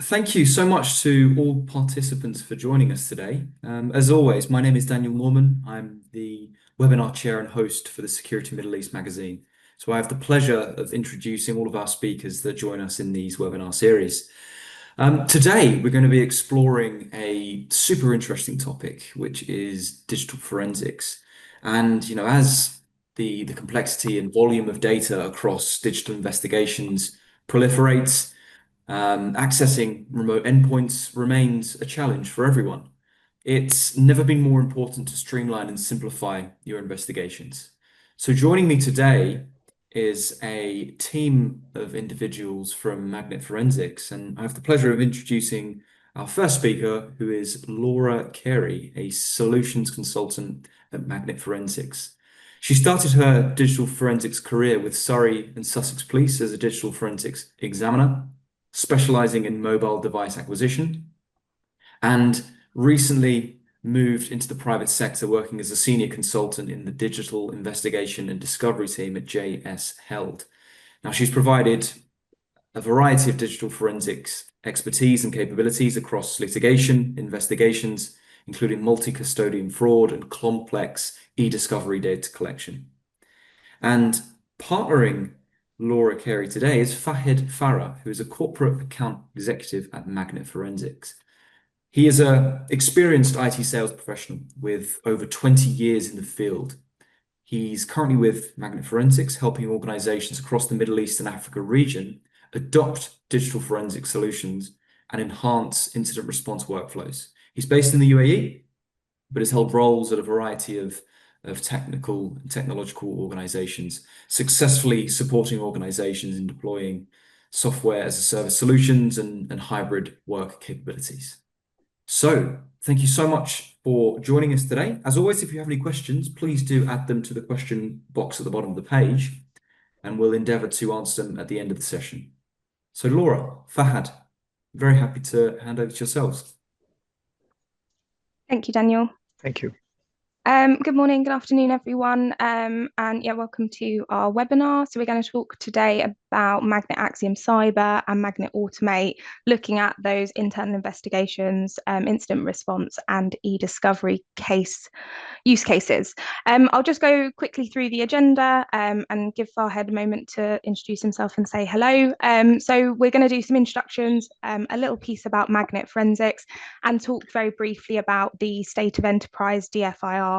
Thank you so much to all participants for joining us today. As always, my name is Daniel Norman. I'm the webinar chair and host for the Security Middle East magazine. So I have the pleasure of introducing all of our speakers that join us in these webinar series. Today, we're going to be exploring a super interesting topic, which is digital forensics. And, as the complexity and volume of data across digital investigations proliferates, accessing remote endpoints remains a challenge for everyone. It's never been more important to streamline and simplify your investigations. So joining me today is a team of individuals from Magnet Forensics, and I have the pleasure of introducing our first speaker, who is Laura Carey, a solutions consultant at Magnet Forensics. She started her digital forensics career with Surrey and Sussex Police as a digital forensics examiner, specializing in mobile device acquisition, and recently moved into the private sector, working as a senior consultant in the digital investigation and discovery team at JS Held. Now, she's provided a variety of digital forensics expertise and capabilities across litigation, investigations, including multi-custodian fraud and complex eDiscovery data collection. And partnering Laura Carey today is Fahed Farah, who is a corporate account executive at Magnet Forensics. He is an experienced IT sales professional with over 20 years in the field. He's currently with Magnet Forensics, helping organizations across the Middle East and Africa region adopt digital forensic solutions and enhance incident response workflows. He's based in the UAE, but has held roles at a variety of technical and technological organizations, successfully supporting organizations in deploying software as a service solutions and hybrid work capabilities. So thank you so much for joining us today. As always, if you have any questions, please do add them to the question box at the bottom of the page, and we'll endeavor to answer them at the end of the session. So Laura, Fahad, very happy to hand over to yourselves. Thank you, Daniel. Thank you. Good morning, good afternoon, everyone, and welcome to our webinar. So we're going to talk today about Magnet Axiom Cyber and Magnet Automate, looking at those internal investigations, incident response, and eDiscovery use cases. I'll just go quickly through the agenda and give Farhed a moment to introduce himself and say hello. So we're going to do some introductions, a little piece about Magnet Forensics, and talk very briefly about the State of Enterprise DFIR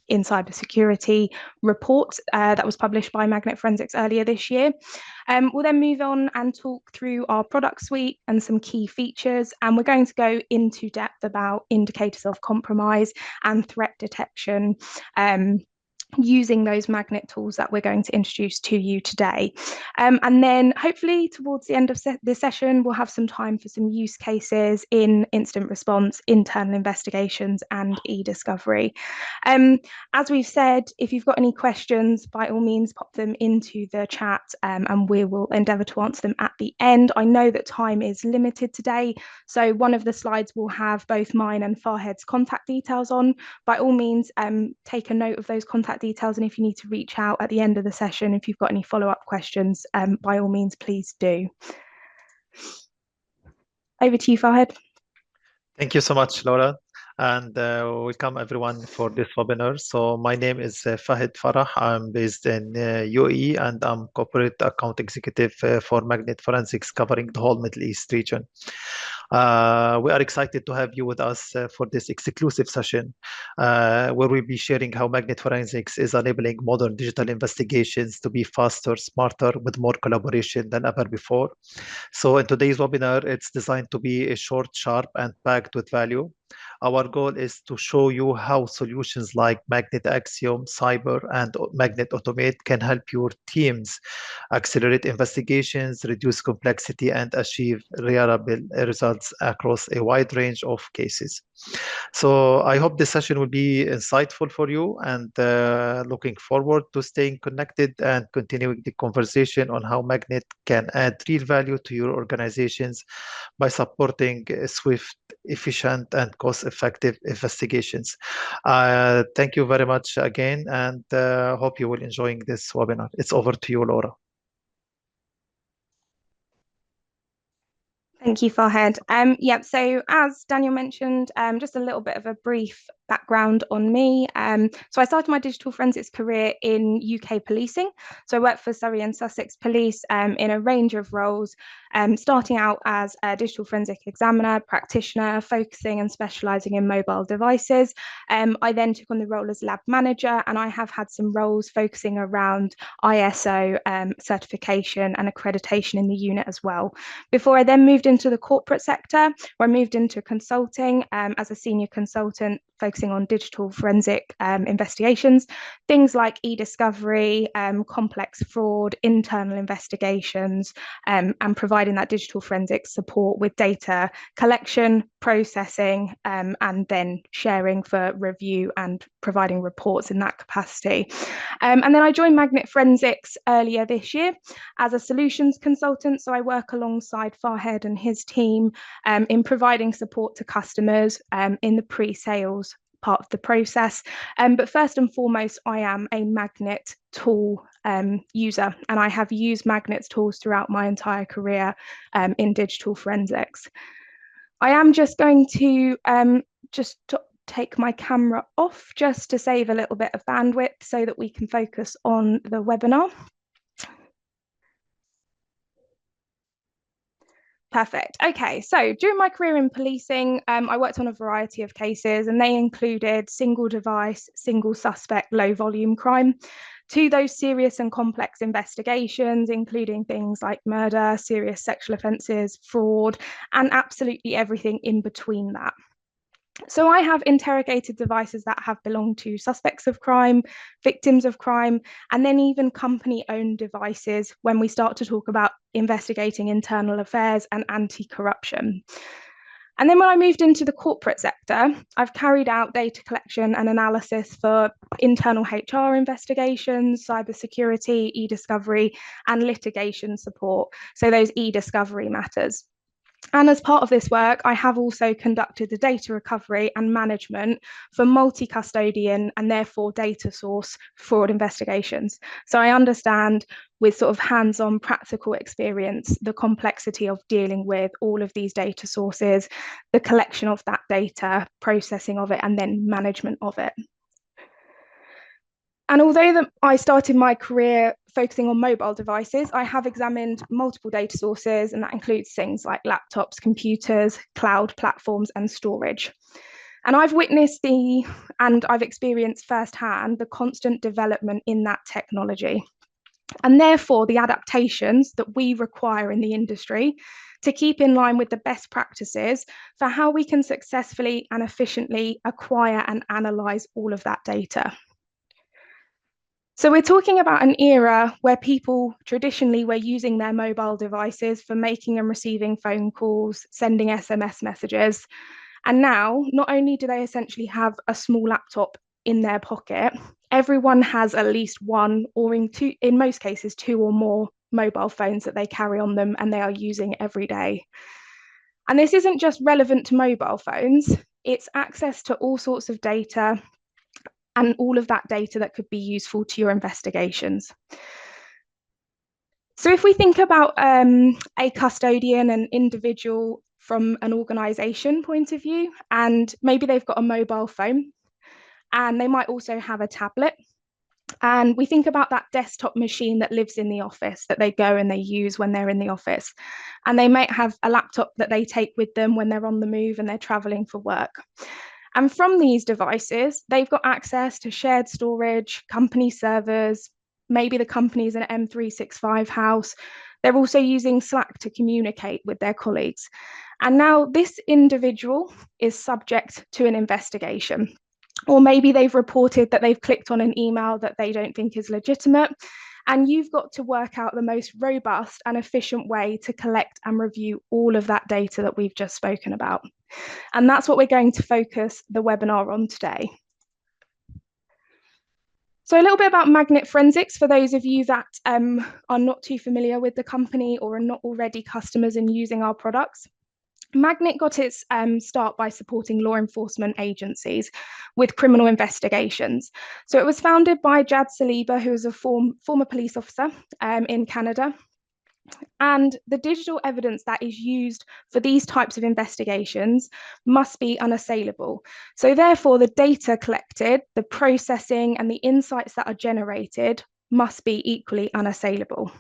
in cybersecurity report that was published by Magnet Forensics earlier this year. We'll then move on and talk through our product suite and some key features, and we're going to go into depth about indicators of compromise and threat detection using those Magnet tools that we're going to introduce to you today. And then hopefully towards the end of this session, we'll have some time for some use cases in incident response, internal investigations, and eDiscovery. As we've said, if you've got any questions, by all means, pop them into the chat and we will endeavour to answer them at the end. I know that time is limited today, so one of the slides will have both mine and Farhed's contact details on. By all means, take a note of those contact details, and if you need to reach out at the end of the session, if you've got any follow-up questions, by all means, please do. Over to you, Farhed. Thank you so much, Laura, and welcome everyone for this webinar. So my name is Fahed Farah. I'm based in UAE, and I'm corporate account executive for Magnet Forensics, covering the whole Middle East region. We are excited to have you with us for this exclusive session, where we'll be sharing how Magnet Forensics is enabling modern digital investigations to be faster, smarter, with more collaboration than ever before. So in today's webinar, it's designed to be a short, sharp, and packed with value. Our goal is to show you how solutions like Magnet Axiom Cyber and Magnet Automate can help your teams accelerate investigations, reduce complexity, and achieve reliable results across a wide range of cases. So I hope this session will be insightful for you, and looking forward to staying connected and continuing the conversation on how Magnet can add real value to your organizations by supporting swift, efficient, and cost-effective investigations. Thank you very much again, and hope you will enjoying this webinar. It's over to you, Laura. Thank you, Farhed. So as Daniel mentioned, just a little bit of a brief background on me. So I started my digital forensics career in UK policing. So I worked for Surrey and Sussex Police in a range of roles, starting out as a digital forensic examiner, practitioner, focusing and specialising in mobile devices. I then took on the role as lab manager, and I have had some roles focusing around ISO certification and accreditation in the unit as well. Before I then moved into the corporate sector, where I moved into consulting as a senior consultant, focusing on digital forensic investigations, things like eDiscovery, complex fraud, internal investigations, and providing that digital forensic support with data collection, processing, and then sharing for review and providing reports in that capacity. And then I joined Magnet Forensics earlier this year as a solutions consultant. So I work alongside Farhed and his team in providing support to customers in the pre-sales part of the process. But first and foremost, I am a Magnet tool user, and I have used Magnet's tools throughout my entire career in digital forensics. I am just going to take my camera off just to save a little bit of bandwidth so that we can focus on the webinar. Perfect. Okay, so during my career in policing, I worked on a variety of cases, and they included single device, single suspect, low volume crime, to those serious and complex investigations, including things like murder, serious sexual offences, fraud, and absolutely everything in between that. So I have interrogated devices that have belonged to suspects of crime, victims of crime, and then even company-owned devices when we start to talk about investigating internal affairs and anti-corruption. And then when I moved into the corporate sector, I've carried out data collection and analysis for internal HR investigations, cybersecurity, eDiscovery, and litigation support. So those eDiscovery matters. And as part of this work, I have also conducted the data recovery and management for multi-custodian and therefore data source fraud investigations. So I understand with sort of hands-on practical experience, the complexity of dealing with all of these data sources, the collection of that data, processing of it, and then management of it. And although I started my career focusing on mobile devices, I have examined multiple data sources, and that includes things like laptops, computers, cloud platforms, and storage. And I've witnessed and I've experienced firsthand the constant development in that technology, and therefore the adaptations that we require in the industry to keep in line with the best practices for how we can successfully and efficiently acquire and analyze all of that data. So we're talking about an era where people traditionally were using their mobile devices for making and receiving phone calls, sending SMS messages. And now, not only do they essentially have a small laptop in their pocket, everyone has at least one, or in most cases, two or more mobile phones that they carry on them and they are using every day. And this isn't just relevant to mobile phones, it's access to all sorts of data, and all of that data that could be useful to your investigations. So if we think about a custodian, an individual from an organisation point of view, and maybe they've got a mobile phone, and they might also have a tablet, and we think about that desktop machine that lives in the office that they go and they use when they're in the office, and they might have a laptop that they take with them when they're on the move and they're travelling for work. And from these devices, they've got access to shared storage, company servers, maybe the company's an M365 house. They're also using Slack to communicate with their colleagues. And now this individual is subject to an investigation. Or maybe they've reported that they've clicked on an email that they don't think is legitimate. And you've got to work out the most robust and efficient way to collect and review all of that data that we've just spoken about. And that's what we're going to focus the webinar on today. So a little bit about Magnet Forensics for those of you that are not too familiar with the company or are not already customers and using our products. Magnet got its start by supporting law enforcement agencies with criminal investigations. So it was founded by Jad Saliba, who is a former police officer in Canada. And the digital evidence that is used for these types of investigations must be unassailable. So therefore, the data collected, the processing, and the insights that are generated must be equally unassailable.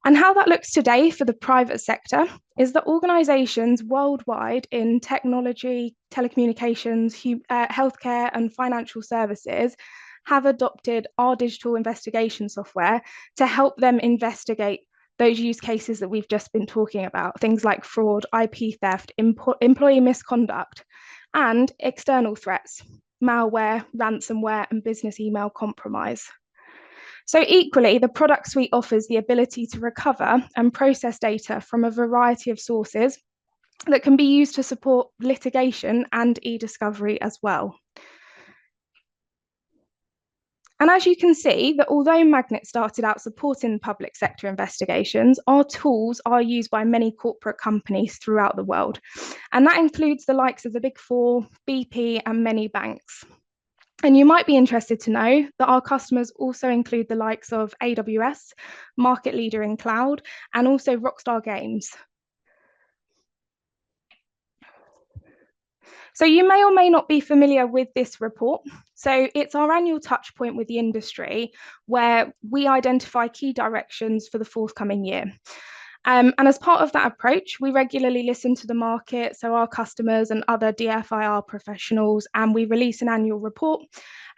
And how that looks today for the private sector is that organizations worldwide in technology, telecommunications, healthcare, and financial services have adopted our digital investigation software to help them investigate those use cases that we've just been talking about, things like fraud, IP theft, employee misconduct, and external threats, malware, ransomware, and business email compromise. So equally, the product suite offers the ability to recover and process data from a variety of sources that can be used to support litigation and eDiscovery as well. And as you can see, that although Magnet started out supporting public sector investigations, our tools are used by many corporate companies throughout the world. And that includes the likes of the Big Four, BP, and many banks. And you might be interested to know that our customers also include the likes of AWS, market leader in cloud, and also Rockstar Games. So you may or may not be familiar with this report. So it's our annual touch point with the industry where we identify key directions for the forthcoming year. And as part of that approach, we regularly listen to the market, so our customers and other DFIR professionals, and we release an annual report.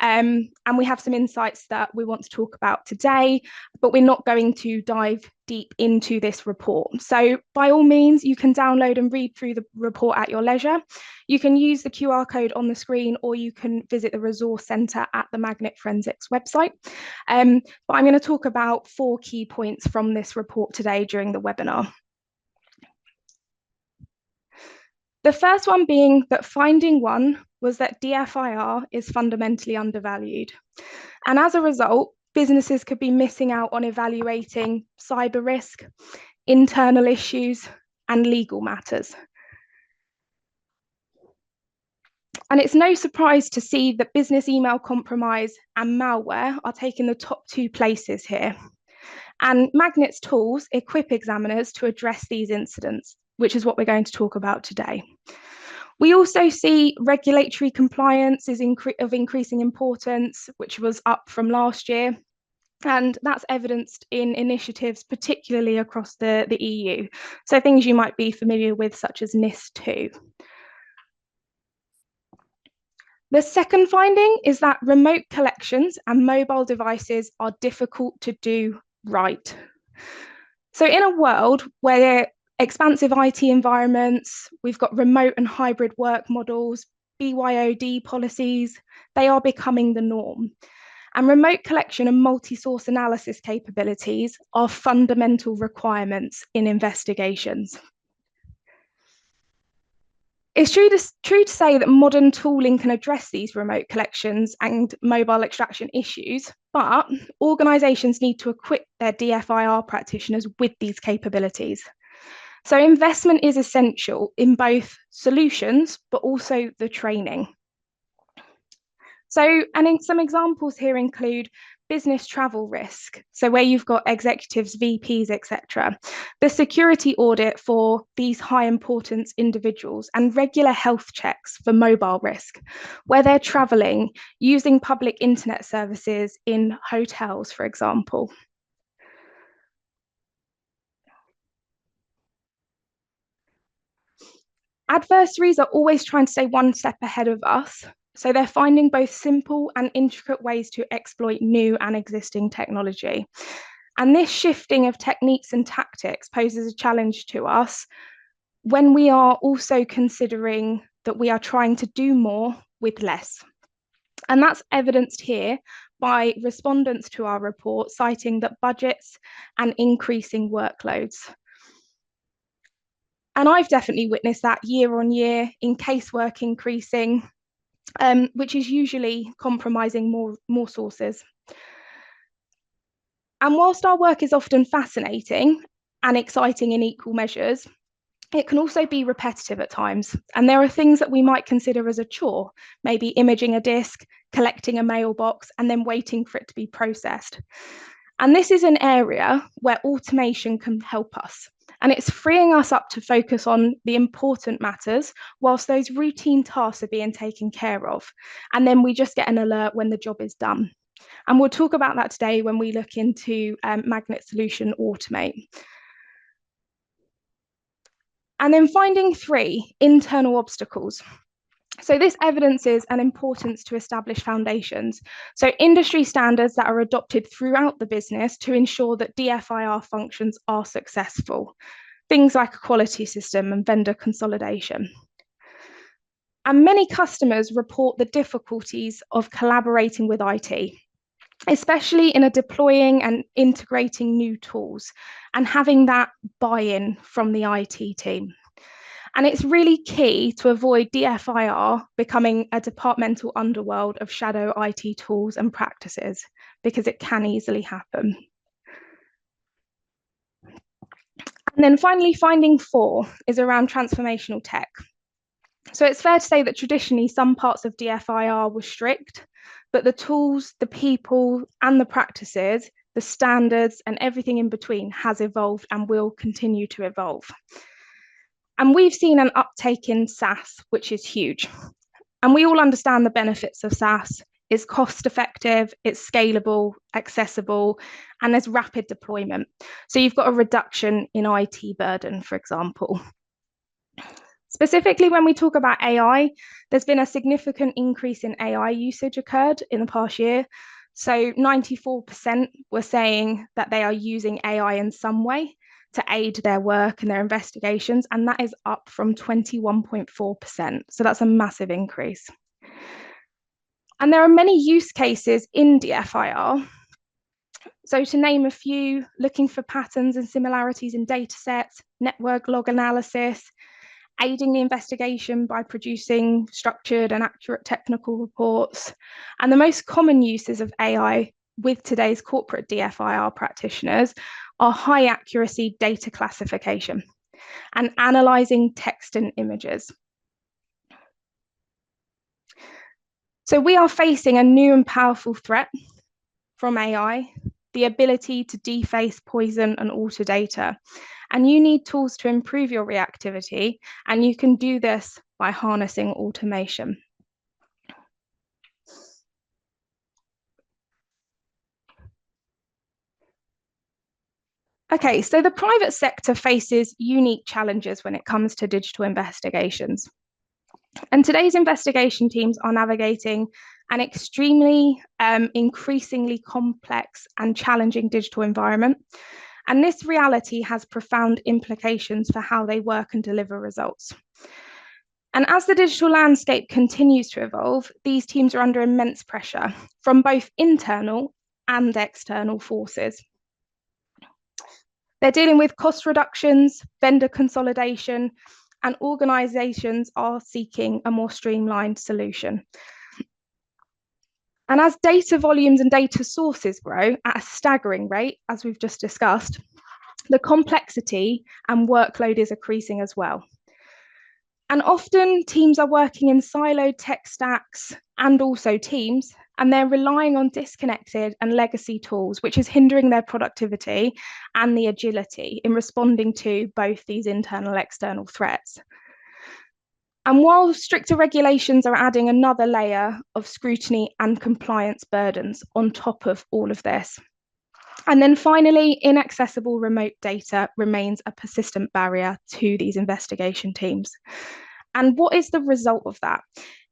And we have some insights that we want to talk about today, but we're not going to dive deep into this report. So by all means, you can download and read through the report at your leisure. You can use the QR code on the screen, or you can visit the resource centre at the Magnet Forensics website. But I'm going to talk about 4 key points from this report today during the webinar. The first one being that finding one was that DFIR is fundamentally undervalued. And as a result, businesses could be missing out on evaluating cyber risk, internal issues, and legal matters. And it's no surprise to see that business email compromise and malware are taking the top 2 places here. And Magnet's tools equip examiners to address these incidents, which is what we're going to talk about today. We also see regulatory compliance is of increasing importance, which was up from last year. And that's evidenced in initiatives, particularly across the EU. So things you might be familiar with, such as NIS2. The second finding is that remote collections and mobile devices are difficult to do right. So in a world where expansive IT environments, we've got remote and hybrid work models, BYOD policies, they are becoming the norm. And remote collection and multi-source analysis capabilities are fundamental requirements in investigations. It's true to say that modern tooling can address these remote collections and mobile extraction issues, but organisations need to equip their DFIR practitioners with these capabilities. So investment is essential in both solutions, but also the training. So, and some examples here include business travel risk, so where you've got executives, VPs, etc. The security audit for these high importance individuals, and regular health checks for mobile risk, where they're traveling, using public internet services in hotels, for example. Adversaries are always trying to stay one step ahead of us. So they're finding both simple and intricate ways to exploit new and existing technology. And this shifting of techniques and tactics poses a challenge to us when we are also considering that we are trying to do more with less. And that's evidenced here by respondents to our report citing that budgets and increasing workloads. And I've definitely witnessed that year on year in casework increasing, which is usually compromising more sources. And whilst our work is often fascinating and exciting in equal measures, it can also be repetitive at times. And there are things that we might consider as a chore, maybe imaging a disk, collecting a mailbox, and then waiting for it to be processed. And this is an area where automation can help us. And it's freeing us up to focus on the important matters whilst those routine tasks are being taken care of. And then we just get an alert when the job is done. And we'll talk about that today when we look into Magnet Solution Automate. And then finding 3 internal obstacles. So this evidences an importance to establish foundations. So industry standards that are adopted throughout the business to ensure that DFIR functions are successful. Things like a quality system and vendor consolidation. And many customers report the difficulties of collaborating with IT, especially in deploying and integrating new tools and having that buy-in from the IT team. And it's really key to avoid DFIR becoming a departmental underworld of shadow IT tools and practices, because it can easily happen. And then finally, finding 4 is around transformational tech. So it's fair to say that traditionally some parts of DFIR were strict, but the tools, the people, and the practices, the standards, and everything in between has evolved and will continue to evolve. And we've seen an uptake in SaaS, which is huge. And we all understand the benefits of SaaS. It's cost effective, it's scalable, accessible, and there's rapid deployment. So you've got a reduction in IT burden, for example. Specifically, when we talk about AI, there's been a significant increase in AI usage occurred in the past year. So 94% were saying that they are using AI in some way to aid their work and their investigations, and that is up from 21.4%. So that's a massive increase. And there are many use cases in DFIR. So to name a few, looking for patterns and similarities in data sets, network log analysis, aiding the investigation by producing structured and accurate technical reports. And the most common uses of AI with today's corporate DFIR practitioners are high accuracy data classification and analysing text and images. So we are facing a new and powerful threat from AI, the ability to deface, poison, and alter data. And you need tools to improve your reactivity, and you can do this by harnessing automation. Okay, so the private sector faces unique challenges when it comes to digital investigations. And today's investigation teams are navigating an extremely increasingly complex and challenging digital environment. And this reality has profound implications for how they work and deliver results. And as the digital landscape continues to evolve, these teams are under immense pressure from both internal and external forces. They're dealing with cost reductions, vendor consolidation, and organizations are seeking a more streamlined solution. And as data volumes and data sources grow at a staggering rate, as we've just discussed, the complexity and workload is increasing as well. And often teams are working in siloed tech stacks and also teams, and they're relying on disconnected and legacy tools, which is hindering their productivity and the agility in responding to both these internal and external threats. And while stricter regulations are adding another layer of scrutiny and compliance burdens on top of all of this. And then finally, inaccessible remote data remains a persistent barrier to these investigation teams. And what is the result of that?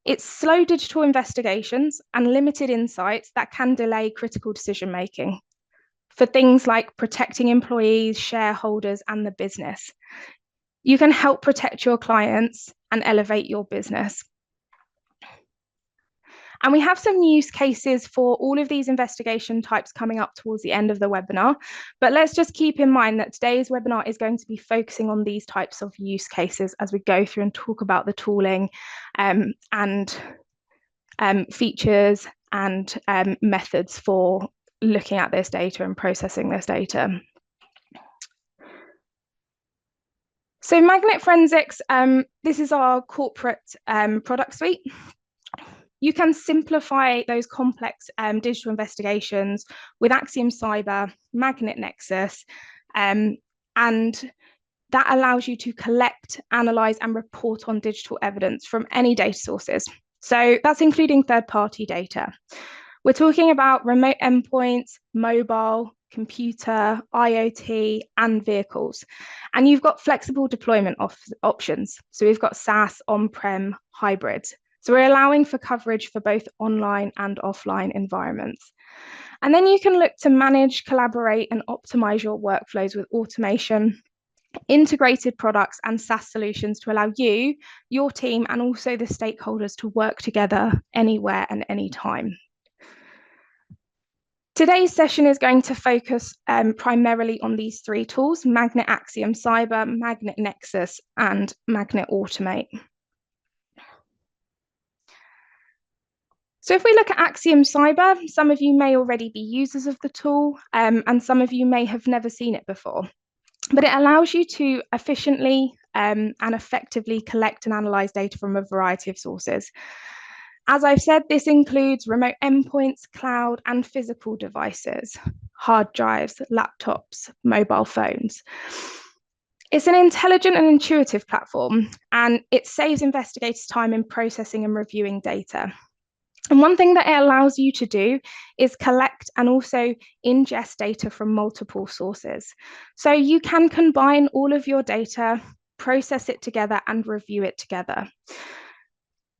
It's slow digital investigations and limited insights that can delay critical decision making for things like protecting employees, shareholders, and the business. You can help protect your clients and elevate your business. And we have some use cases for all of these investigation types coming up towards the end of the webinar. But let's just keep in mind that today's webinar is going to be focusing on these types of use cases as we go through and talk about the tooling and features and methods for looking at this data and processing this data. So Magnet Forensics, this is our corporate product suite. you can simplify those complex digital investigations with Axiom Cyber, Magnet Nexus, and that allows you to collect, analyze, and report on digital evidence from any data sources. So that's including third-party data. We're talking about remote endpoints, mobile, computer, IoT, and vehicles. And you've got flexible deployment options. So we've got SaaS, on-prem, hybrids. So we're allowing for coverage for both online and offline environments. And then you can look to manage, collaborate, and optimize your workflows with automation, integrated products, and SaaS solutions to allow you, your team, and also the stakeholders to work together anywhere and anytime. Today's session is going to focus primarily on these three tools: Magnet Axiom Cyber, Magnet Nexus, and Magnet Automate. So if we look at Axiom Cyber, some of you may already be users of the tool, and some of you may have never seen it before. But it allows you to efficiently and effectively collect and analyze data from a variety of sources. As I've said, this includes remote endpoints, cloud, and physical devices, hard drives, laptops, mobile phones. It's an intelligent and intuitive platform, and it saves investigators time in processing and reviewing data. And one thing that it allows you to do is collect and also ingest data from multiple sources. So you can combine all of your data, process it together, and review it together.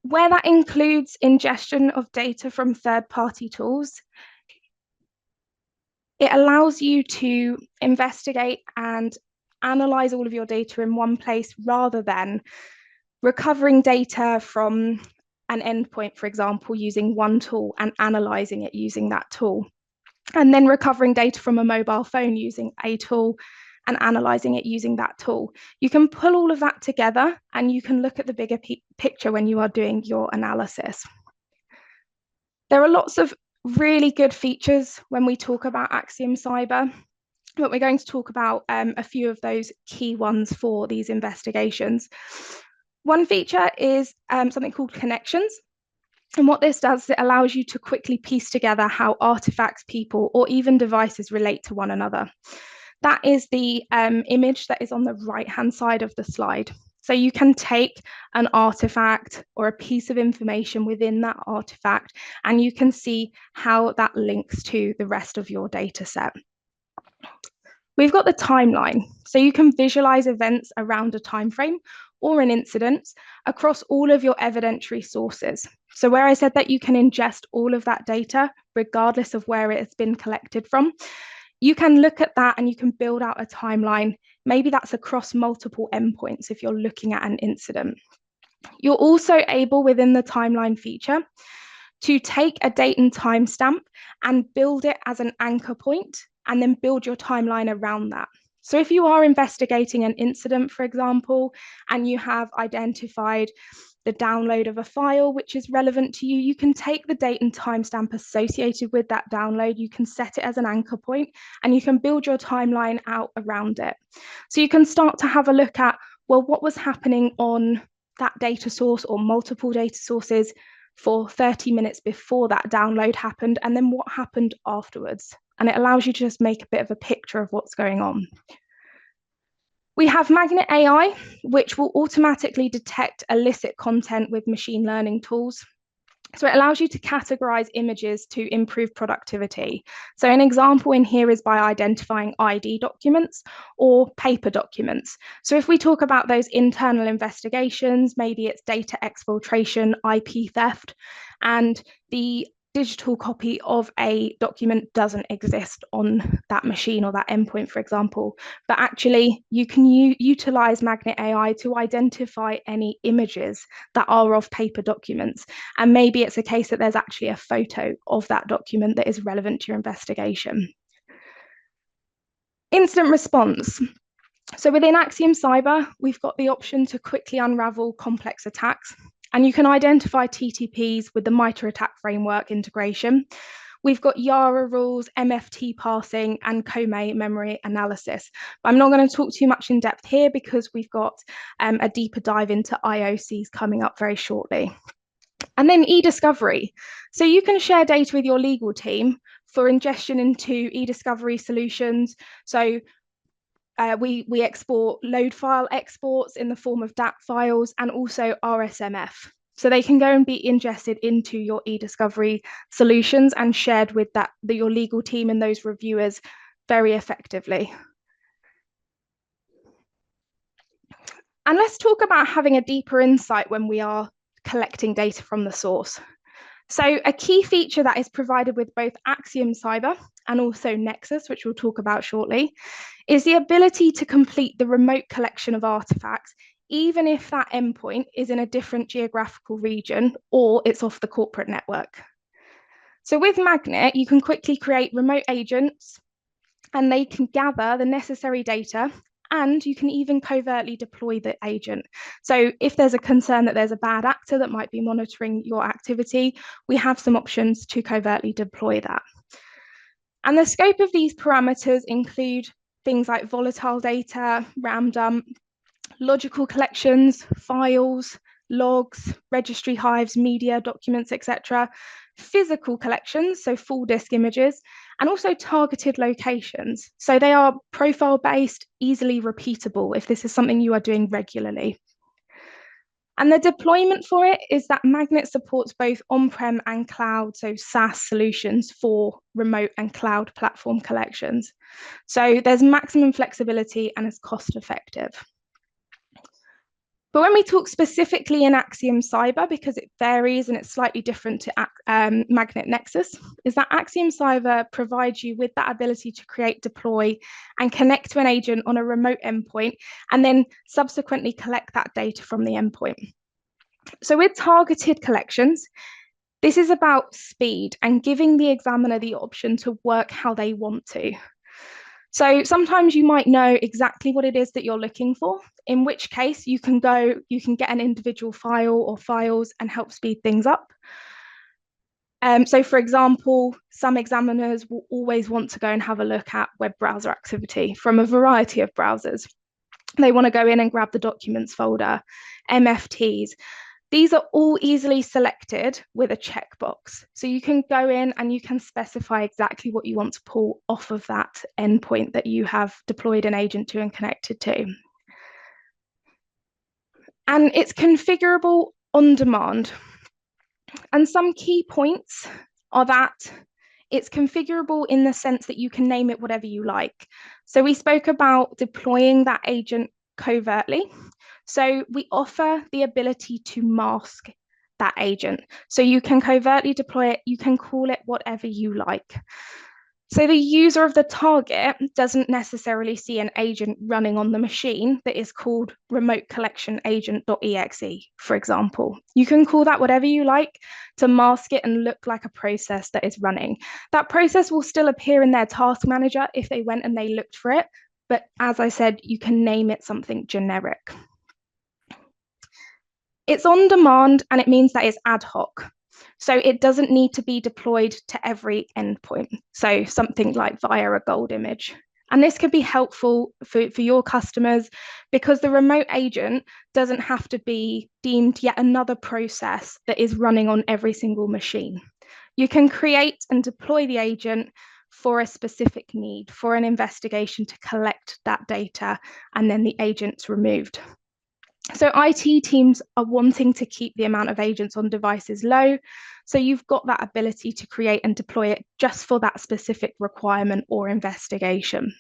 Where that includes ingestion of data from third-party tools, it allows you to investigate and analyze all of your data in one place rather than recovering data from an endpoint, for example, using one tool and analyzing it using that tool, and then recovering data from a mobile phone using a tool and analyzing it using that tool. You can pull all of that together and you can look at the bigger picture when you are doing your analysis. There are lots of really good features when we talk about Axiom Cyber, but we're going to talk about a few of those key ones for these investigations. One feature is something called connections. And what this does is it allows you to quickly piece together how artifacts, people, or even devices relate to one another. That is the image that is on the right-hand side of the slide. So you can take an artifact or a piece of information within that artifact, and you can see how that links to the rest of your data set. We've got the timeline. So you can visualize events around a time frame or an incident across all of your evidentiary sources. So where I said that you can ingest all of that data, regardless of where it has been collected from, you can look at that and you can build out a timeline. Maybe that's across multiple endpoints if you're looking at an incident. You're also able, within the timeline feature, to take a date and timestamp and build it as an anchor point and then build your timeline around that. So if you are investigating an incident, for example, and you have identified the download of a file which is relevant to you, you can take the date and timestamp associated with that download, you can set it as an anchor point, and you can build your timeline out around it. So you can start to have a look at, well, what was happening on that data source or multiple data sources for 30 minutes before that download happened, and then what happened afterwards. And it allows you to just make a bit of a picture of what's going on. We have Magnet AI, which will automatically detect illicit content with machine learning tools. So it allows you to categorize images to improve productivity. So an example in here is by identifying ID documents or paper documents. So if we talk about those internal investigations, maybe it's data exfiltration, IP theft, and the digital copy of a document doesn't exist on that machine or that endpoint, for example, but actually you can utilize Magnet AI to identify any images that are of paper documents. And maybe it's a case that there's actually a photo of that document that is relevant to your investigation. Incident response. So within Axiom Cyber, we've got the option to quickly unravel complex attacks. And you can identify TTPs with the MITRE ATT&CK framework integration. We've got YARA rules, MFT parsing, and COME memory analysis. But I'm not going to talk too much in depth here because we've got a deeper dive into IOCs coming up very shortly. And then eDiscovery. So you can share data with your legal team for ingestion into eDiscovery solutions. So we export load file exports in the form of DAT files and also RSMF. So they can go and be ingested into your eDiscovery solutions and shared with your legal team and those reviewers very effectively. And let's talk about having a deeper insight when we are collecting data from the source. So a key feature that is provided with both Axiom Cyber and also Nexus, which we'll talk about shortly, is the ability to complete the remote collection of artifacts, even if that endpoint is in a different geographical region or it's off the corporate network. So with Magnet, you can quickly create remote agents and they can gather the necessary data, and you can even covertly deploy the agent. So if there's a concern that there's a bad actor that might be monitoring your activity, we have some options to covertly deploy that. And the scope of these parameters include things like volatile data, RAM dump, logical collections, files, logs, registry hives, media, documents, etc., physical collections, so full disk images, and also targeted locations. So they are profile-based, easily repeatable if this is something you are doing regularly. And the deployment for it is that Magnet supports both on-prem and cloud, so SaaS solutions for remote and cloud platform collections. So there's maximum flexibility and it's cost-effective. But when we talk specifically in Axiom Cyber, because it varies and it's slightly different to Magnet Nexus, is that Axiom Cyber provides you with that ability to create, deploy, and connect to an agent on a remote endpoint, and then subsequently collect that data from the endpoint. So with targeted collections, this is about speed and giving the examiner the option to work how they want to. So sometimes you might know exactly what it is that you're looking for, in which case you can get an individual file or files and help speed things up. So for example, some examiners will always want to go and have a look at web browser activity from a variety of browsers. They want to go in and grab the documents folder, MFTs. These are all easily selected with a checkbox. So you can go in and you can specify exactly what you want to pull off of that endpoint that you have deployed an agent to and connected to. And it's configurable on demand. And some key points are that it's configurable in the sense that you can name it whatever you like. So we spoke about deploying that agent covertly. So we offer the ability to mask that agent. So you can covertly deploy it, you can call it whatever you like. So the user of the target doesn't necessarily see an agent running on the machine that is called remote collection agent.exe, for example. You can call that whatever you like to mask it and look like a process that is running. That process will still appear in their task manager if they went and they looked for it. But as I said, you can name it something generic. It's on demand, and it means that it's ad hoc. So it doesn't need to be deployed to every endpoint. So something like via a gold image. And this could be helpful for your customers because the remote agent doesn't have to be deemed yet another process that is running on every single machine. You can create and deploy the agent for a specific need, for an investigation to collect that data, and then the agent's removed. So IT teams are wanting to keep the amount of agents on devices low. So you've got that ability to create and deploy it just for that specific requirement or investigation.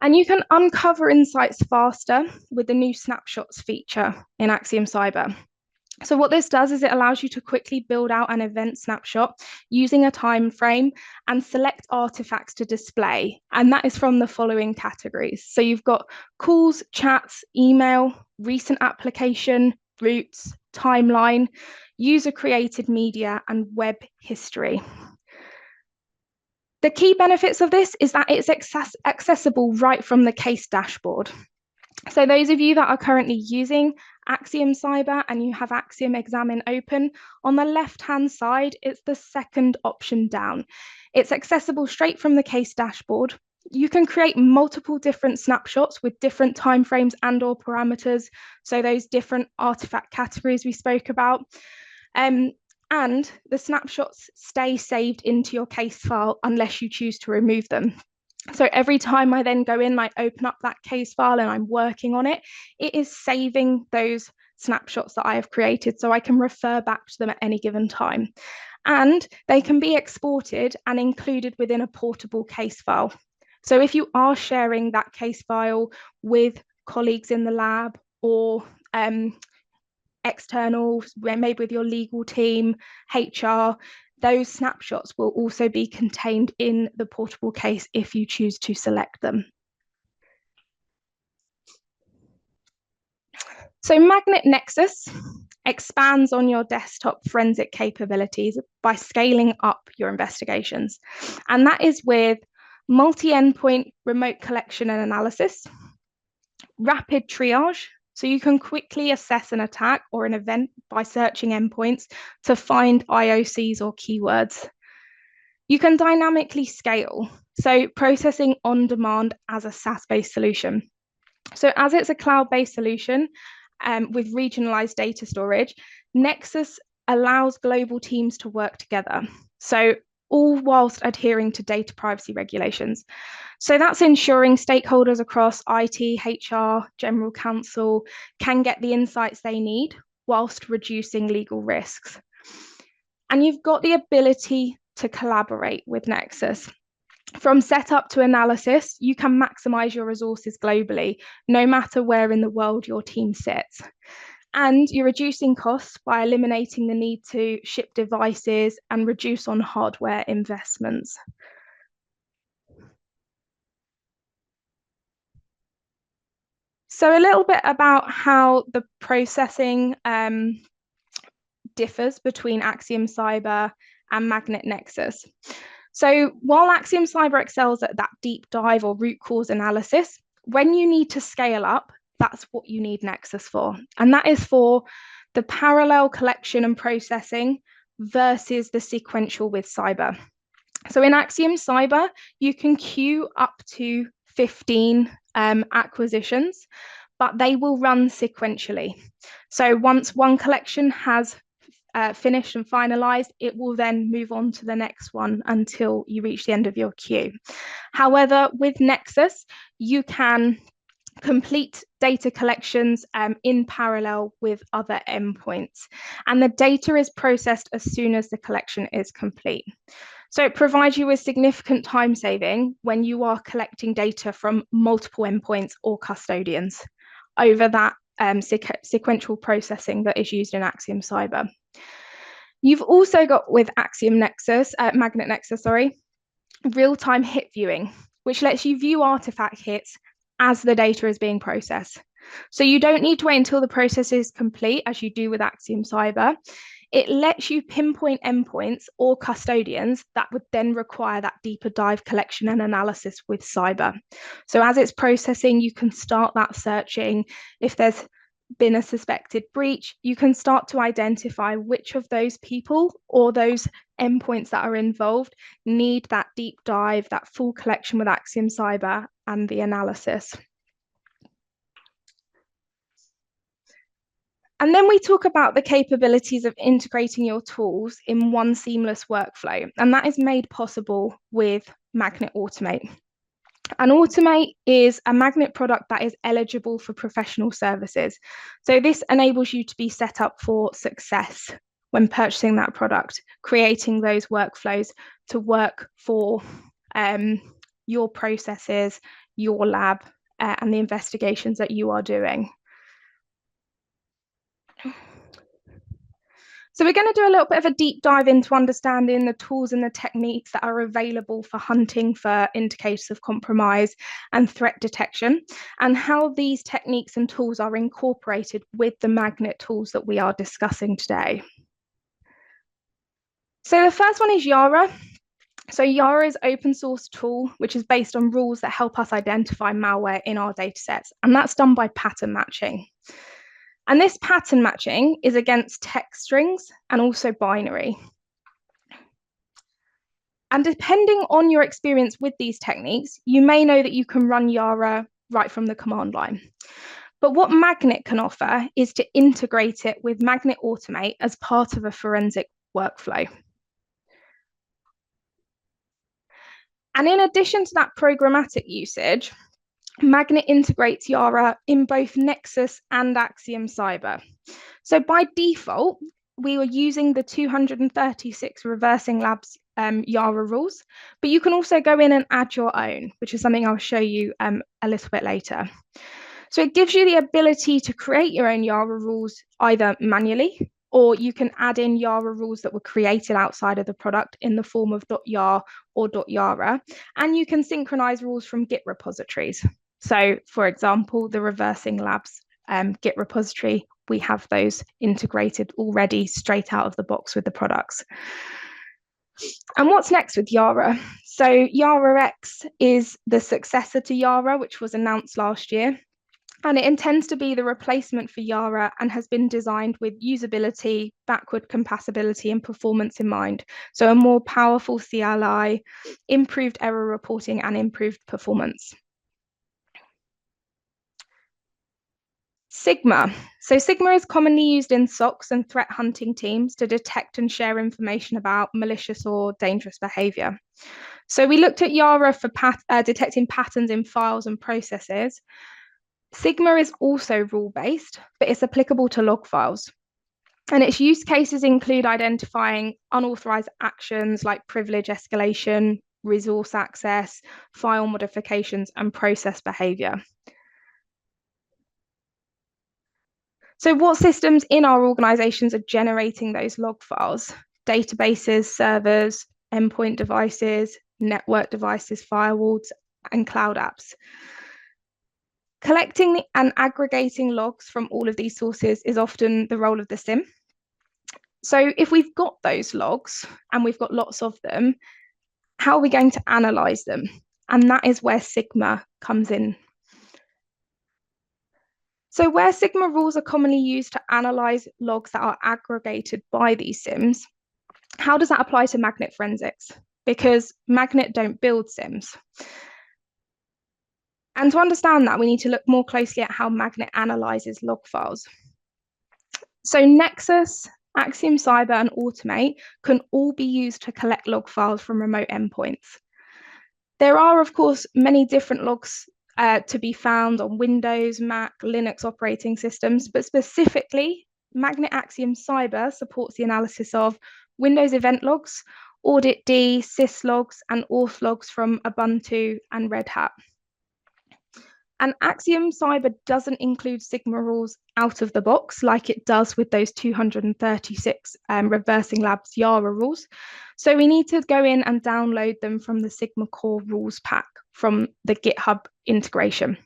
And you can uncover insights faster with the new snapshots feature in Axiom Cyber. So what this does is it allows you to quickly build out an event snapshot using a time frame and select artifacts to display. And that is from the following categories. So you've got calls, chats, email, recent application, routes, timeline, user-created media, and web history. The key benefits of this is that it's accessible right from the case dashboard. So those of you that are currently using Axiom Cyber and you have Axiom Examine open, on the left-hand side, it's the second option down. It's accessible straight from the case dashboard. You can create multiple different snapshots with different timeframes and/or parameters. So those different artifact categories we spoke about. And the snapshots stay saved into your case file unless you choose to remove them. So every time I then go in, I open up that case file and I'm working on it, it is saving those snapshots that I have created so I can refer back to them at any given time. And they can be exported and included within a portable case file. So if you are sharing that case file with colleagues in the lab or externals, maybe with your legal team, HR, those snapshots will also be contained in the portable case if you choose to select them. So Magnet Nexus expands on your desktop forensic capabilities by scaling up your investigations. And that is with multi-endpoint remote collection and analysis, rapid triage, so you can quickly assess an attack or an event by searching endpoints to find IOCs or keywords. You can dynamically scale, so processing on demand as a SaaS-based solution. So as it's a cloud-based solution with regionalized data storage, Nexus allows global teams to work together. So all whilst adhering to data privacy regulations. So that's ensuring stakeholders across IT, HR, general counsel can get the insights they need whilst reducing legal risks. And you've got the ability to collaborate with Nexus. From setup to analysis, you can maximize your resources globally, no matter where in the world your team sits. And you're reducing costs by eliminating the need to ship devices and reduce on hardware investments. So a little bit about how the processing differs between Axiom Cyber and Magnet Nexus. So while Axiom Cyber excels at that deep dive or root cause analysis, when you need to scale up, that's what you need Nexus for. And that is for the parallel collection and processing versus the sequential with Cyber. So in Axiom Cyber, you can queue up to 15 acquisitions, but they will run sequentially. So once one collection has finished and finalized, it will then move on to the next one until you reach the end of your queue. However, with Nexus, you can complete data collections in parallel with other endpoints, and the data is processed as soon as the collection is complete. So it provides you with significant time saving when you are collecting data from multiple endpoints or custodians over that sequential processing that is used in Axiom Cyber. You've also got with Magnet Nexus, real-time hit viewing, which lets you view artifact hits as the data is being processed. So you don't need to wait until the process is complete, as you do with Axiom Cyber. It lets you pinpoint endpoints or custodians that would then require that deeper dive collection and analysis with Cyber. So as it's processing, you can start that searching. If there's been a suspected breach, you can start to identify which of those people or those endpoints that are involved need that deep dive, that full collection with Axiom Cyber and the analysis. And then we talk about the capabilities of integrating your tools in one seamless workflow, and that is made possible with Magnet Automate. And Automate is a Magnet product that is eligible for professional services. So this enables you to be set up for success when purchasing that product, creating those workflows to work for your processes, your lab, and the investigations that you are doing. So we're going to do a little bit of a deep dive into understanding the tools and the techniques that are available for hunting for indicators of compromise and threat detection, and how these techniques and tools are incorporated with the Magnet tools that we are discussing today. So the first one is Yara. So Yara is an open source tool, which is based on rules that help us identify malware in our datasets, and that's done by pattern matching. And this pattern matching is against text strings and also binary. And depending on your experience with these techniques, you may know that you can run Yara right from the command line. But what Magnet can offer is to integrate it with Magnet Automate as part of a forensic workflow. And in addition to that programmatic usage, Magnet integrates Yara in both Nexus and Axiom Cyber. So by default, we were using the 236 Reversing Labs Yara rules, but you can also go in and add your own, which is something I'll show you a little bit later. So it gives you the ability to create your own Yara rules either manually, or you can add in Yara rules that were created outside of the product in the form of .yar or .yara, and you can synchronize rules from Git repositories. So for example, the Reversing Labs Git repository, we have those integrated already straight out of the box with the products. And what's next with Yara? So Yara X is the successor to Yara, which was announced last year. And it intends to be the replacement for Yara and has been designed with usability, backward compatibility, and performance in mind. So a more powerful CLI, improved error reporting, and improved performance. Sigma. So Sigma is commonly used in SOCs and threat hunting teams to detect and share information about malicious or dangerous behavior. So we looked at Yara for detecting patterns in files and processes. Sigma is also rule-based, but it's applicable to log files. And its use cases include identifying unauthorized actions like privilege escalation, resource access, file modifications, and process behavior. So what systems in our organizations are generating those log files? Databases, servers, endpoint devices, network devices, firewalls, and cloud apps. Collecting and aggregating logs from all of these sources is often the role of the SIM. So if we've got those logs and we've got lots of them, how are we going to analyze them? And that is where Sigma comes in. So where Sigma rules are commonly used to analyze logs that are aggregated by these SIMs, how does that apply to Magnet forensics? Because Magnet don't build SIMs. And to understand that, we need to look more closely at how Magnet analyzes log files. So Nexus, Axiom Cyber, and Automate can all be used to collect log files from remote endpoints. There are, of course, many different logs to be found on Windows, Mac, Linux operating systems, but specifically, Magnet Axiom Cyber supports the analysis of Windows event logs, audit D, sys logs, and auth logs from Ubuntu and Red Hat. And Axiom Cyber doesn't include Sigma rules out of the box like it does with those 236 Reversing Labs Yara rules. So we need to go in and download them from the Sigma core rules pack from the GitHub integration.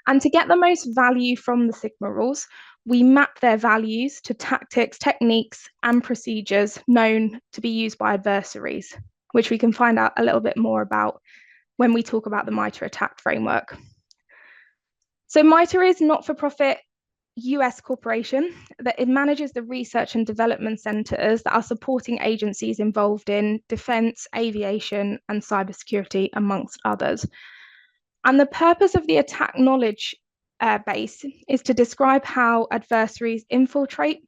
And to get the most value from the Sigma rules, we map their values to tactics, techniques, and procedures known to be used by adversaries, which we can find out a little bit more about when we talk about the MITRE ATT&CK framework. So MITRE is not-for-profit US corporation that it manages the research and development centers that are supporting agencies involved in defense, aviation, and cybersecurity, amongst others. And the purpose of the attack knowledge base is to describe how adversaries infiltrate,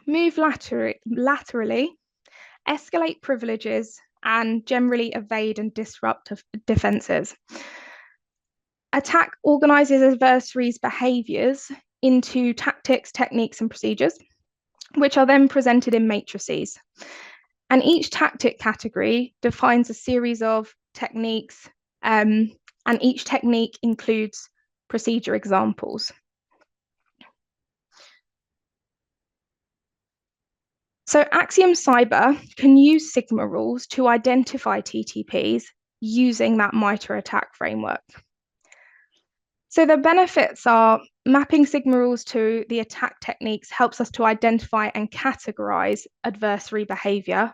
move laterally, escalate privileges, and generally evade and disrupt defenses. Attack organizes adversaries' behaviors into tactics, techniques, and procedures, which are then presented in matrices. And each tactic category defines a series of techniques, and each technique includes procedure examples. So Axiom Cyber can use Sigma rules to identify TTPs using that MITRE ATT&CK framework. So the benefits are mapping Sigma rules to the attack techniques helps us to identify and categorize adversary behavior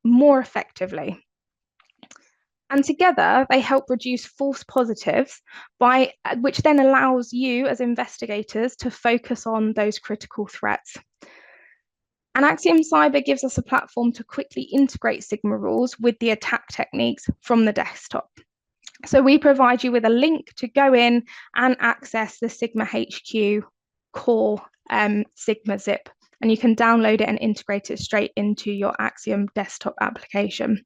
more effectively. And together they help reduce false positives, which then allows you as investigators to focus on those critical threats. And Axiom Cyber gives us a platform to quickly integrate Sigma rules with the attack techniques from the desktop. So we provide you with a link to go in and access the Sigma HQ core Sigma zip, and you can download it and integrate it straight into your Axiom desktop application.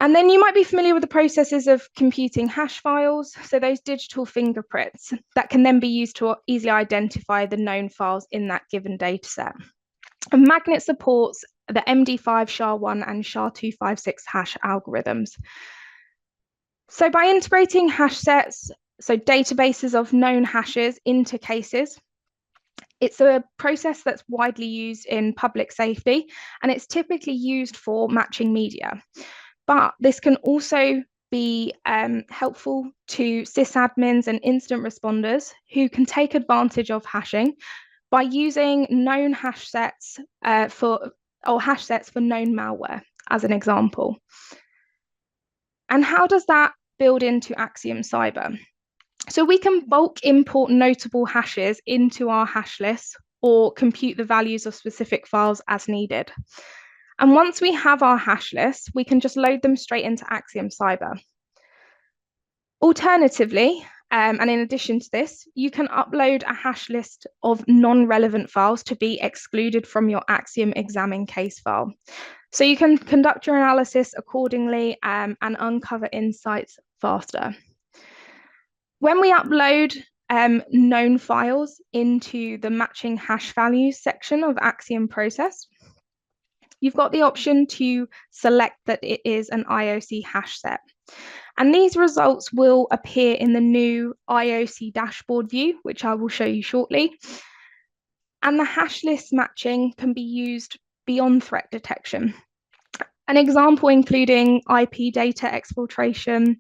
And then you might be familiar with the processes of computing hash files, so those digital fingerprints that can then be used to easily identify the known files in that given data set. And Magnet supports the MD5, SHA-1 and SHA-256 hash algorithms. So by integrating hash sets, so databases of known hashes into cases, it's a process that's widely used in public safety, and it's typically used for matching media. But this can also be helpful to sysadmins and incident responders who can take advantage of hashing by using known hash sets for known malware, as an example. And how does that build into Axiom Cyber? So we can bulk import notable hashes into our hash lists or compute the values of specific files as needed. And once we have our hash lists, we can just load them straight into Axiom Cyber. Alternatively, and in addition to this, you can upload a hash list of non-relevant files to be excluded from your Axiom examine case file. So you can conduct your analysis accordingly and uncover insights faster. When we upload known files into the matching hash values section of Axiom process, you've got the option to select that it is an IOC hash set. And these results will appear in the new IOC dashboard view, which I will show you shortly. And the hash list matching can be used beyond threat detection. An example including IP data exfiltration,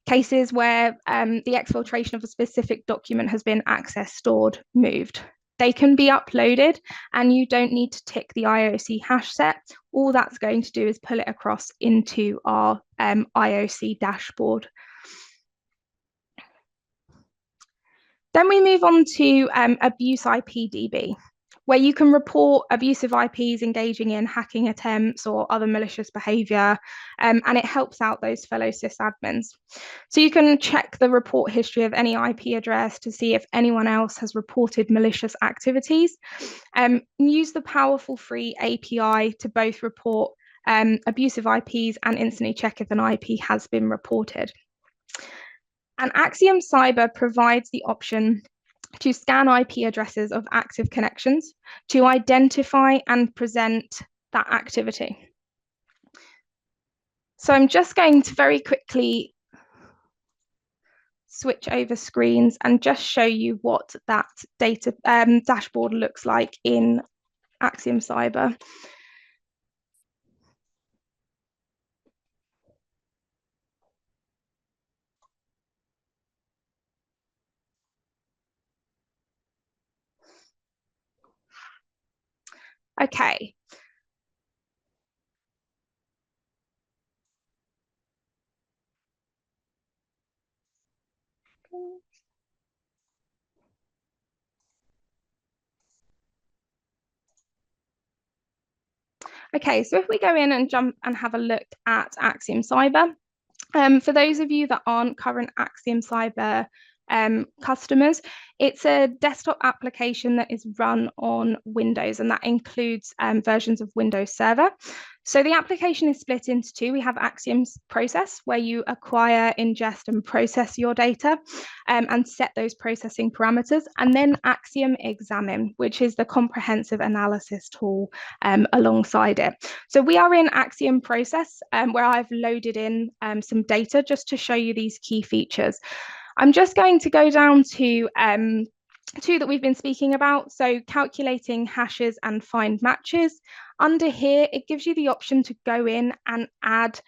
cases where the exfiltration of a specific document has been accessed, stored, moved. They can be uploaded and you don't need to tick the IOC hash set. All that's going to do is pull it across into our IOC dashboard. Then we move on to Abuse IPDB, where you can report abusive IPs engaging in hacking attempts or other malicious behavior, and it helps out those fellow sysadmins. So you can check the report history of any IP address to see if anyone else has reported malicious activities. Use the powerful free API to both report abusive IPs and instantly check if an IP has been reported. And Axiom Cyber provides the option to scan IP addresses of active connections to identify and present that activity. So I'm just going to very quickly switch over screens and just show you what that data dashboard looks like in Axiom Cyber. Okay. Okay, so if we go in and jump and have a look at Axiom Cyber, for those of you that aren't current Axiom Cyber customers, it's a desktop application that is run on Windows, and that includes versions of Windows Server. So the application is split into two. We have Axiom's process, where you acquire, ingest, and process your data and set those processing parameters, and then Axiom Examine, which is the comprehensive analysis tool alongside it. So we are in Axiom process, where I've loaded in some data just to show you these key features. I'm just going to go down to two that we've been speaking about. So calculating hashes and find matches. Under here, it gives you the option to go in and add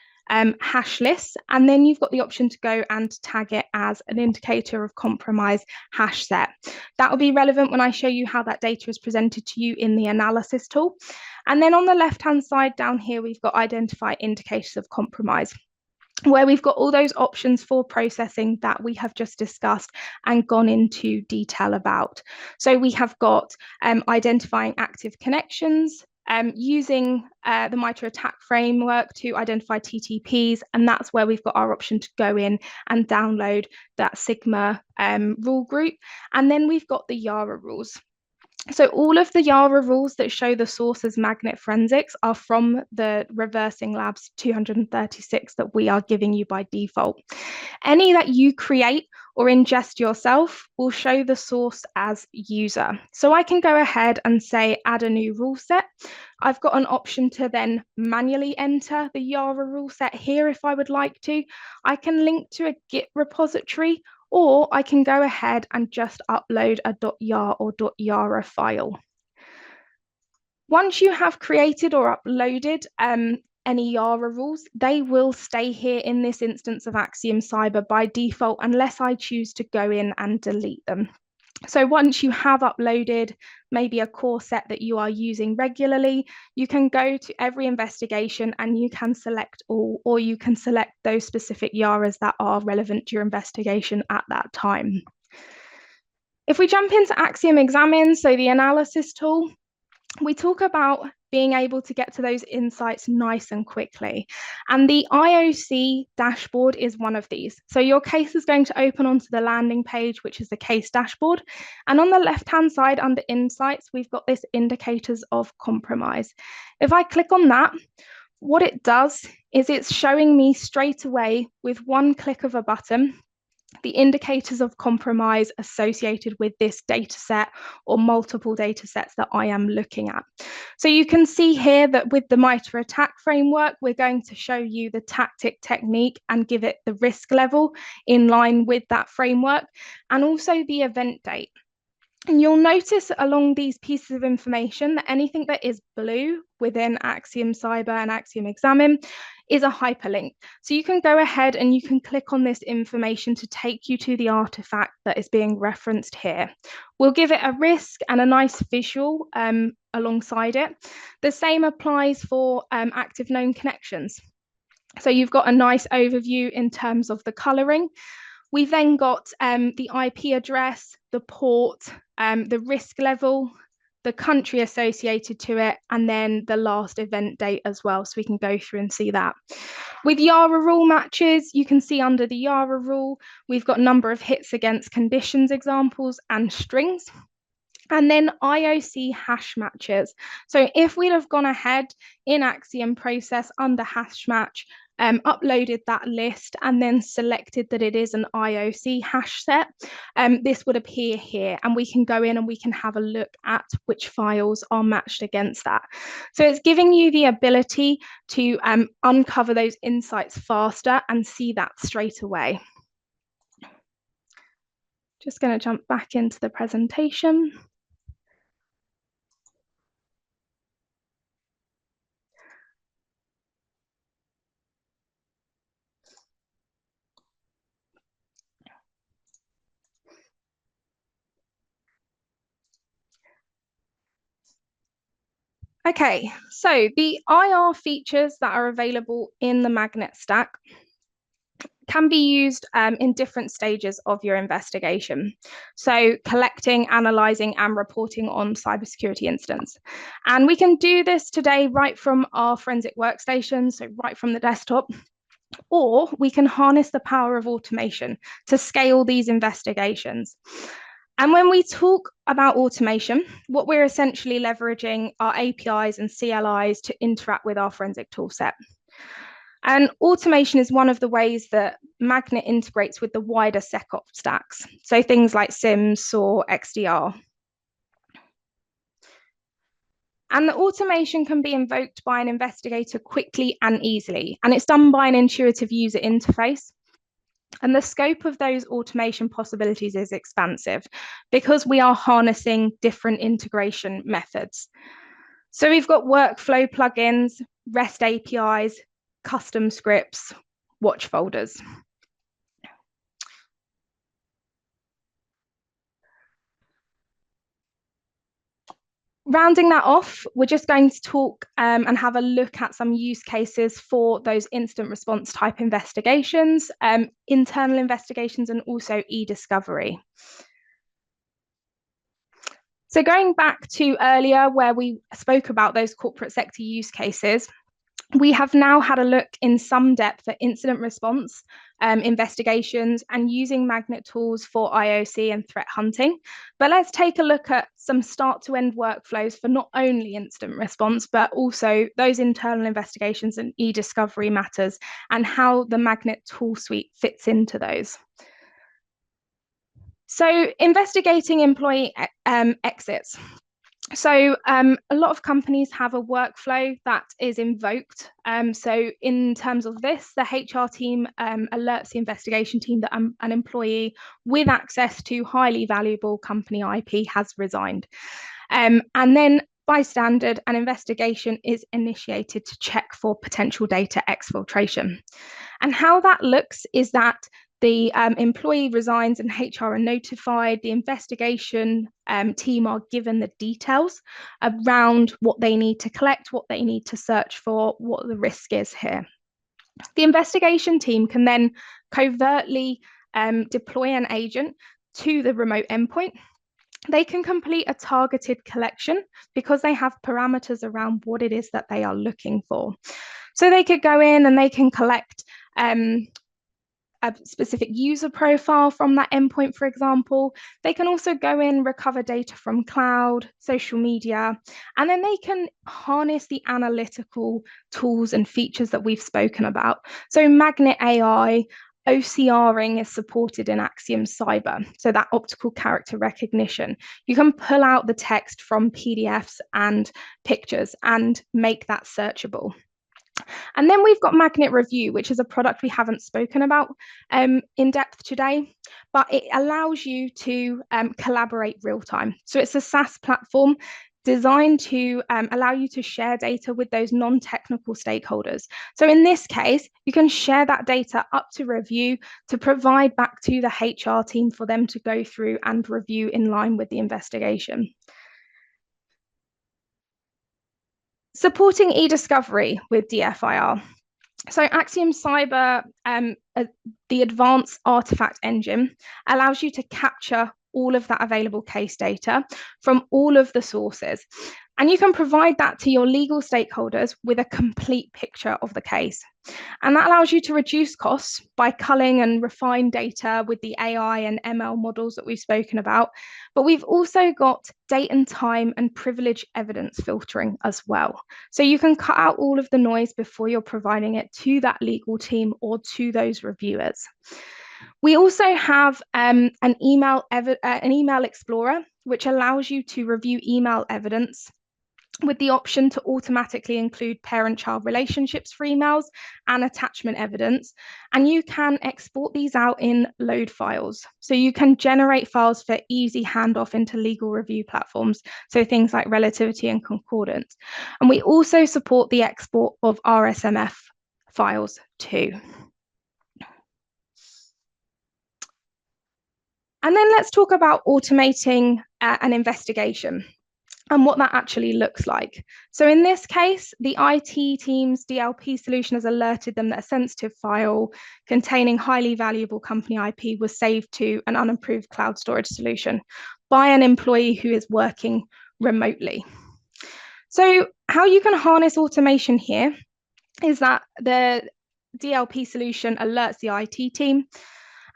hash lists, and then you've got the option to go and tag it as an indicator of compromise hash set. That will be relevant when I show you how that data is presented to you in the analysis tool. And then on the left-hand side down here, we've got identify indicators of compromise. where we've got all those options for processing that we have just discussed and gone into detail about. So we have got identifying active connections, using the MITRE ATT&CK framework to identify TTPs, and that's where we've got our option to go in and download that Sigma rule group. And then we've got the Yara rules. So all of the Yara rules that show the source as magnet forensics are from the Reversing Labs 236 that we are giving you by default. Any that you create or ingest yourself will show the source as user. So I can go ahead and say add a new rule set. I've got an option to then manually enter the Yara rule set here if I would like to. I can link to a Git repository, or I can go ahead and just upload a .yar or .yara file. Once you have created or uploaded any Yara rules, they will stay here in this instance of Axiom Cyber by default unless I choose to go in and delete them. So once you have uploaded maybe a core set that you are using regularly, you can go to every investigation and you can select all, or you can select those specific Yaras that are relevant to your investigation at that time. If we jump into Axiom Examine, so the analysis tool, we talk about being able to get to those insights nice and quickly. And the IOC dashboard is one of these. So your case is going to open onto the landing page, which is the case dashboard. And on the left-hand side under insights, we've got this indicators of compromise. If I click on that, what it does is it's showing me straight away with one click of a button the indicators of compromise associated with this data set or multiple data sets that I am looking at. So you can see here that with the MITRE ATT&CK framework, we're going to show you the tactic technique and give it the risk level in line with that framework, and also the event date. And you'll notice along these pieces of information that anything that is blue within Axiom Cyber and Axiom Examine is a hyperlink. So you can go ahead and you can click on this information to take you to the artifact that is being referenced here. We'll give it a risk and a nice visual alongside it. The same applies for active known connections. So you've got a nice overview in terms of the colouring. We've then got the IP address, the port, the risk level, the country associated to it, and then the last event date as well, so we can go through and see that. With Yara rule matches, you can see under the Yara rule, we've got number of hits against conditions examples and strings. And then IOC hash matches. So if we'd have gone ahead in Axiom process under hash match, uploaded that list and then selected that it is an IOC hash set, this would appear here, and we can go in and we can have a look at which files are matched against that. So it's giving you the ability to uncover those insights faster and see that straight away. Just going to jump back into the presentation. Okay, so the IR features that are available in the Magnet stack can be used in different stages of your investigation. So collecting, analysing and reporting on cybersecurity incidents. And we can do this today right from our forensic workstation, so right from the desktop, or we can harness the power of automation to scale these investigations. And when we talk about automation, what we're essentially leveraging are APIs and CLIs to interact with our forensic toolset. And automation is one of the ways that Magnet integrates with the wider SecOps stacks. So things like SIMS or XDR. And the automation can be invoked by an investigator quickly and easily. And it's done by an intuitive user interface. And the scope of those automation possibilities is expansive because we are harnessing different integration methods. So we've got workflow plugins, REST APIs, custom scripts, watch folders. Rounding that off, we're just going to talk and have a look at some use cases for those incident response type investigations, internal investigations, and also eDiscovery. So going back to earlier where we spoke about those corporate sector use cases, we have now had a look in some depth at incident response investigations and using Magnet tools for IOC and threat hunting. But let's take a look at some start to end workflows for not only incident response, but also those internal investigations and eDiscovery matters and how the Magnet tool suite fits into those. So investigating employee exits. So a lot of companies have a workflow that is invoked. So in terms of this, the HR team alerts the investigation team that an employee with access to highly valuable company IP has resigned. And then by standard, an investigation is initiated to check for potential data exfiltration. And how that looks is that the employee resigns and HR are notified. The investigation team are given the details around what they need to collect, what they need to search for, what the risk is here. The investigation team can then covertly deploy an agent to the remote endpoint. They can complete a targeted collection because they have parameters around what it is that they are looking for. So they could go in and they can collect a specific user profile from that endpoint, for example. They can also go in, recover data from cloud, social media, and then they can harness the analytical tools and features that we've spoken about. So Magnet AI, OCRing is supported in Axiom Cyber, so that optical character recognition. You can pull out the text from PDFs and pictures and make that searchable. And then we've got Magnet Review, which is a product we haven't spoken about in depth today, but it allows you to collaborate real time. So it's a SaaS platform designed to allow you to share data with those non-technical stakeholders. So in this case, you can share that data up to review to provide back to the HR team for them to go through and review in line with the investigation. Supporting eDiscovery with DFIR. So Axiom Cyber, the advanced artifact engine, allows you to capture all of that available case data from all of the sources. And you can provide that to your legal stakeholders with a complete picture of the case. And that allows you to reduce costs by culling and refine data with the AI and ML models that we've spoken about. But we've also got date and time and privilege evidence filtering as well. So you can cut out all of the noise before you're providing it to that legal team or to those reviewers. We also have an email explorer, which allows you to review email evidence with the option to automatically include parent-child relationships for emails and attachment evidence. And you can export these out in load files. So you can generate files for easy handoff into legal review platforms. So things like relativity and concordance. And we also support the export of RSMF files too. And then let's talk about automating an investigation and what that actually looks like. So in this case, the IT team's DLP solution has alerted them that a sensitive file containing highly valuable company IP was saved to an unapproved cloud storage solution by an employee who is working remotely. So how you can harness automation here is that the DLP solution alerts the IT team,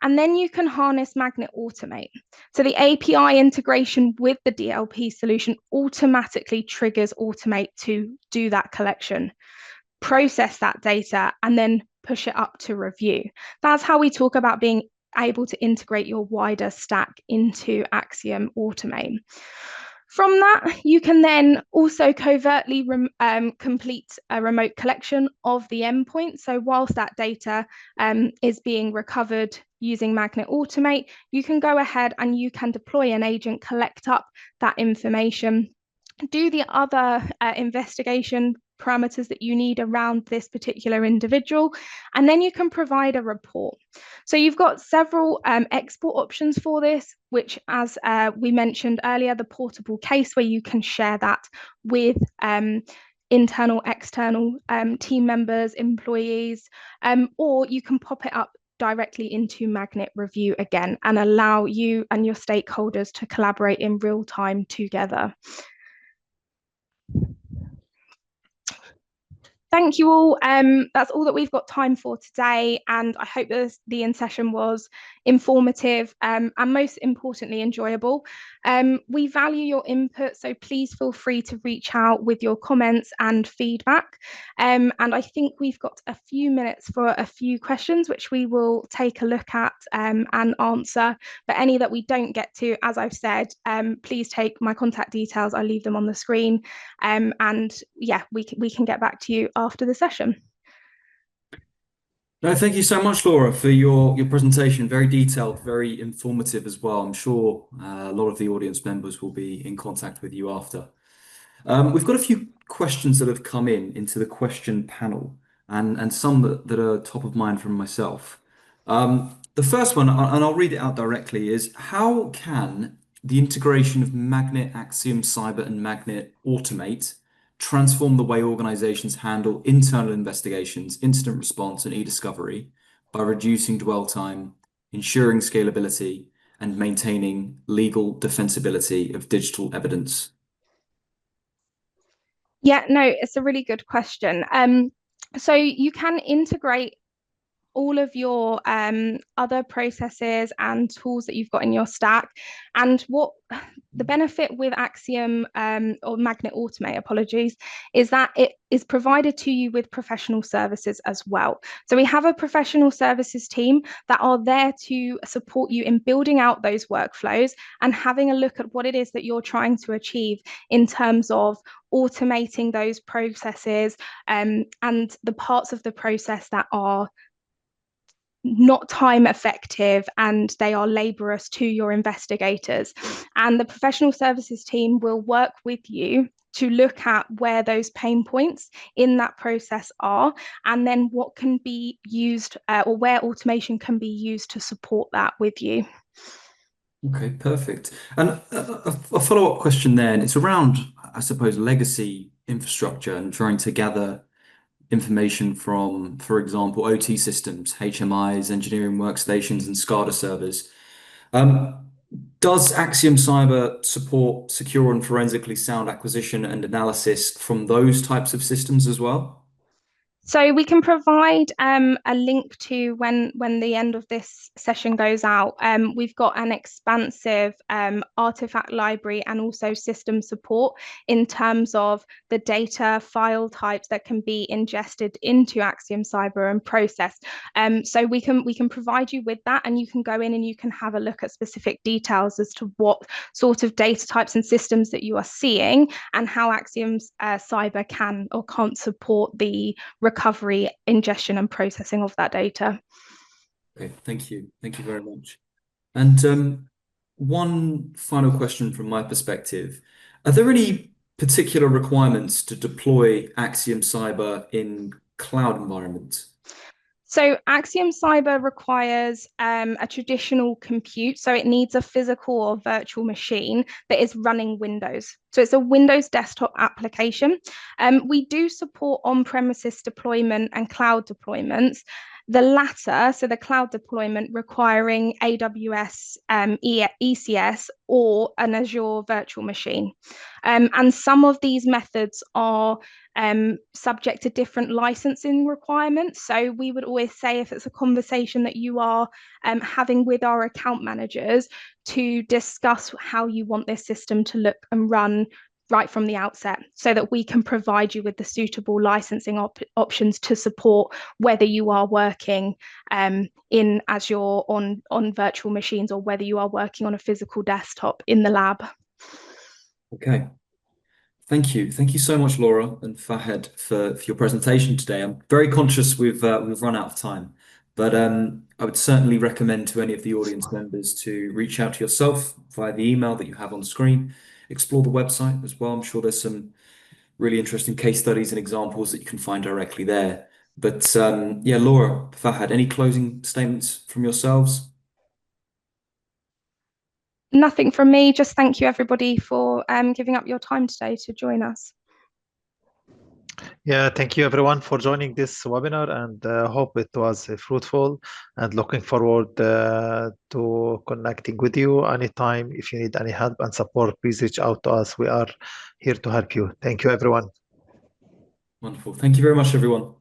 and then you can harness Magnet Automate. So the API integration with the DLP solution automatically triggers Automate to do that collection, process that data, and then push it up to review. That's how we talk about being able to integrate your wider stack into Axiom Automate. From that, you can then also covertly complete a remote collection of the endpoint. So whilst that data is being recovered using Magnet Automate, you can go ahead and you can deploy an agent, collect up that information, do the other investigation parameters that you need around this particular individual, and then you can provide a report. So you've got several export options for this, which, as we mentioned earlier, the portable case where you can share that with internal, external team members, employees, or you can pop it up directly into Magnet Review again and allow you and your stakeholders to collaborate in real time together. Thank you all. That's all that we've got time for today, and I hope that the in-session was informative and most importantly enjoyable. We value your input, so please feel free to reach out with your comments and feedback. And I think we've got a few minutes for a few questions, which we will take a look at and answer. But any that we don't get to, as I've said, please take my contact details. I'll leave them on the screen. And yeah, we can get back to you after the session. No, thank you so much, Laura, for your presentation. Very detailed, very informative as well. I'm sure a lot of the audience members will be in contact with you after. We've got a few questions that have come into the question panel, and some that are top of mind from myself. The first one, and I'll read it out directly, is how can the integration of Magnet Axiom Cyber and Magnet Automate transform the way organizations handle internal investigations, incident response, and eDiscovery by reducing dwell time, ensuring scalability, and maintaining legal defensibility of digital evidence? Yeah, no, it's a really good question. So you can integrate all of your other processes and tools that you've got in your stack. And what the benefit with Axiom or Magnet Automate, apologies, is that it is provided to you with professional services as well. So we have a professional services team that are there to support you in building out those workflows and having a look at what it is that you're trying to achieve in terms of automating those processes and the parts of the process that are not time effective and they are laborious to your investigators. And the professional services team will work with you to look at where those pain points in that process are, and then what can be used or where automation can be used to support that with you. Okay, perfect. And a follow-up question there, and it's around, I suppose, legacy infrastructure and trying to gather information from, for example, OT systems, HMIs, engineering workstations, and SCADA servers. Does Axiom Cyber support secure and forensically sound acquisition and analysis from those types of systems as well? So we can provide a link to when the end of this session goes out. We've got an expansive artifact library and also system support in terms of the data file types that can be ingested into Axiom Cyber and processed. So we can provide you with that, and you can go in and you can have a look at specific details as to what sort of data types and systems that you are seeing and how Axiom Cyber can or can't support the recovery, ingestion, and processing of that data. Okay, thank you. Thank you very much. And one final question from my perspective. Are there any particular requirements to deploy Axiom Cyber in cloud environments? So Axiom Cyber requires a traditional compute, so it needs a physical or virtual machine that is running Windows. So it's a Windows desktop application. We do support on-premises deployment and cloud deployments. The latter, so the cloud deployment, requiring AWS ECS or an Azure virtual machine. And some of these methods are subject to different licensing requirements. So we would always say, if it's a conversation that you are having with our account managers, to discuss how you want this system to look and run right from the outset, so that we can provide you with the suitable licensing options to support whether you are working in Azure on virtual machines or whether you are working on a physical desktop in the lab. Okay. Thank you. Thank you so much, Laura and Fahed, for your presentation today. I'm very conscious we've run out of time, but I would certainly recommend to any of the audience members to reach out to yourself via the email that you have on screen, explore the website as well. I'm sure there's some really interesting case studies and examples that you can find directly there. But yeah, Laura, Fahad, any closing statements from yourselves? Nothing from me. Just thank you everybody for giving up your time today to join us. Yeah, thank you everyone for joining this webinar, and hope it was fruitful, and looking forward to connecting with you anytime. If you need any help and support, please reach out to us. We are here to help you. Thank you, everyone. Wonderful. Thank you very much, everyone.